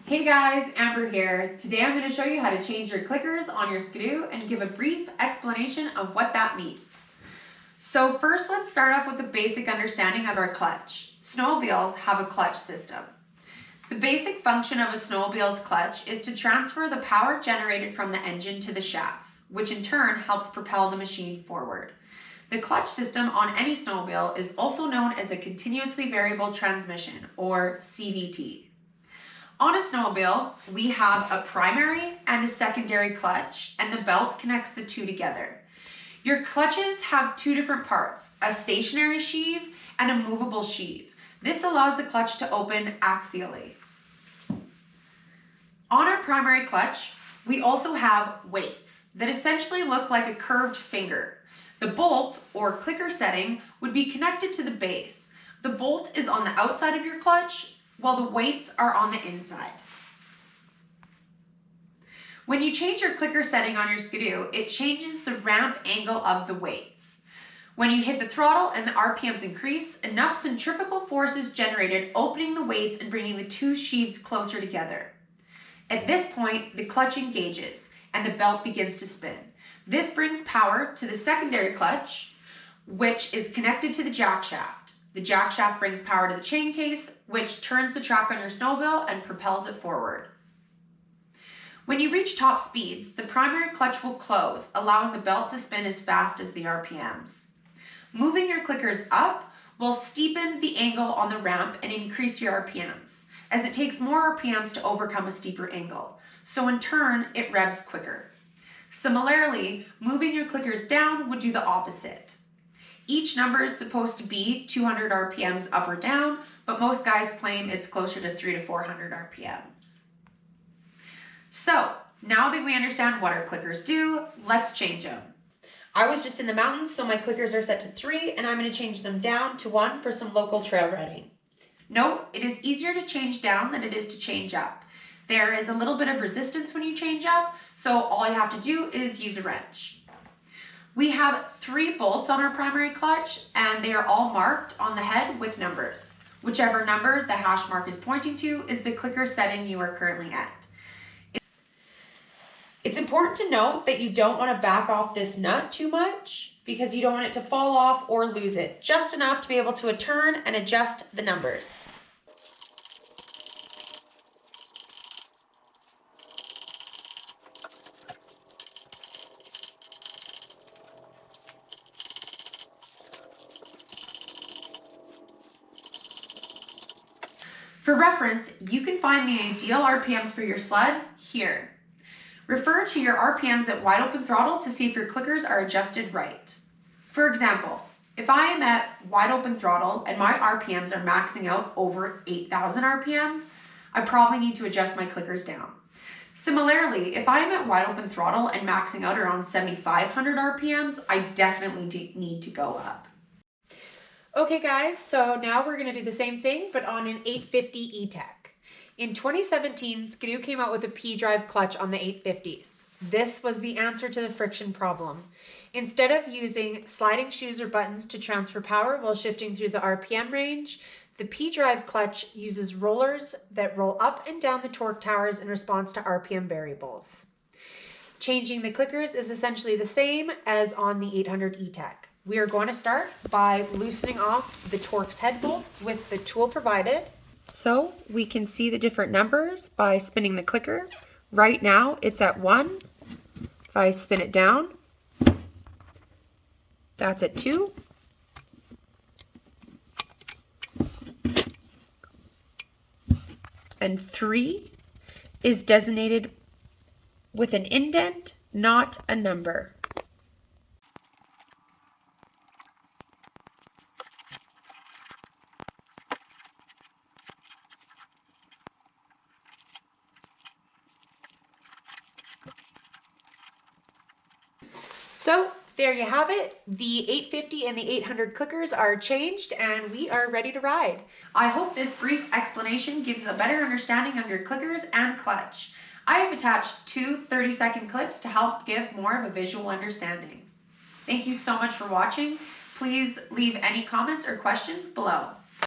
Hey guys, Amber here. Today I'm going to show you how to change your clickers on your Skidoo and give a brief explanation of what that means. So first, let's start off with a basic understanding of our clutch. Snowmobiles have a clutch system. The basic function of a snowmobile's clutch is to transfer the power generated from the engine to the shafts, which in turn helps propel the machine forward. The clutch system on any snowmobile is also known as a continuously variable transmission, or CVT. On a snowmobile, we have a primary and a secondary clutch, and the belt connects the two together. Your clutches have two different parts, a stationary sheave and a movable sheave. This allows the clutch to open axially. On our primary clutch, we also have weights that essentially look like a curved finger. The bolt or clicker setting would be connected to the base. The bolt is on the outside of your clutch, while the weights are on the inside. When you change your clicker setting on your Skidoo, it changes the ramp angle of the weights. When you hit the throttle and the RPMs increase, enough centrifugal force is generated, opening the weights and bringing the two sheaves closer together. At this point, the clutch engages and the belt begins to spin. This brings power to the secondary clutch, which is connected to the jack shaft. The jack shaft brings power to the chain case, which turns the track on your snowmobile and propels it forward. When you reach top speeds, the primary clutch will close, allowing the belt to spin as fast as the RPMs. Moving your clickers up will steepen the angle on the ramp and increase your RPMs, as it takes more RPMs to overcome a steeper angle. So in turn, it revs quicker. Similarly, moving your clickers down would do the opposite. Each number is supposed to be 200 RPMs up or down, but most guys claim it's closer to 300 to 400 RPMs. So, now that we understand what our clickers do, let's change them. I was just in the mountains, so my clickers are set to 3, and I'm going to change them down to 1 for some local trail riding. Note, it is easier to change down than it is to change up. There is a little bit of resistance when you change up, so all you have to do is use a wrench. We have 3 bolts on our primary clutch, and they are all marked on the head with numbers. Whichever number the hash mark is pointing to is the clicker setting you are currently at. It's important to note that you don't want to back off this nut too much because you don't want it to fall off or lose it, just enough to be able to turn and adjust the numbers. For reference, you can find the ideal RPMs for your sled here. Refer to your RPMs at wide open throttle to see if your clickers are adjusted right. For example, if I am at wide open throttle and my RPMs are maxing out over 8,000 RPMs, I probably need to adjust my clickers down. Similarly, if I am at wide open throttle and maxing out around 7,500 RPMs, I definitely need to go up. Okay guys, so now we're going to do the same thing, but on an 850 E-Tec. In 2017, Skidoo came out with a P-drive clutch on the 850s. This was the answer to the friction problem. Instead of using sliding shoes or buttons to transfer power while shifting through the RPM range, the P-drive clutch uses rollers that roll up and down the torque towers in response to RPM variables. Changing the clickers is essentially the same as on the 800 E-Tec. We are going to start by loosening off the Torx head bolt with the tool provided. So we can see the different numbers by spinning the clicker. Right now it's at 1. If I spin it down, that's at 2. And 3 is designated with an indent, not a number. So there you have it. The 850 and the 800 clickers are changed and we are ready to ride. I hope this brief explanation gives a better understanding of your clickers and clutch. I have attached 2 30-second clips to help give more of a visual understanding. Thank you so much for watching. Please leave any comments or questions below.